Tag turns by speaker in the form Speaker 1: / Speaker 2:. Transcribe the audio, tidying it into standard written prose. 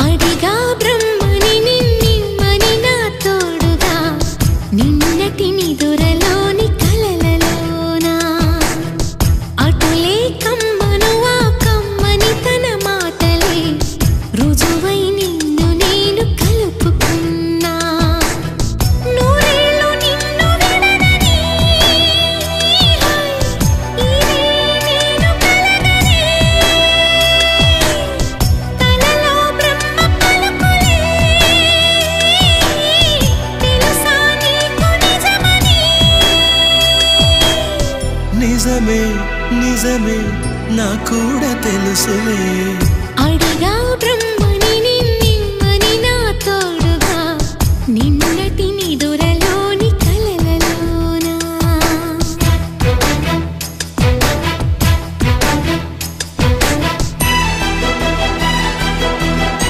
Speaker 1: అడిగా బ్రహ్మని నిన్నిమ్మని నా తోడుగా నిన్నటి నిదురలోని కలలలోనా అటులే కమ్మను ఆ కమ్మని తన మాటలే రుజువై నిన్ను నేను కలుపుకున్నా నూరేళ్ళు నిన్ను విననని ఇదే నేను కలగని తలలో బ్రహ్మ పలుకులే తెలుసా నీకు నిజమని
Speaker 2: నిజమే నిజమే నా కూడా తెలుసులే
Speaker 1: అడిగా బ్రహ్మ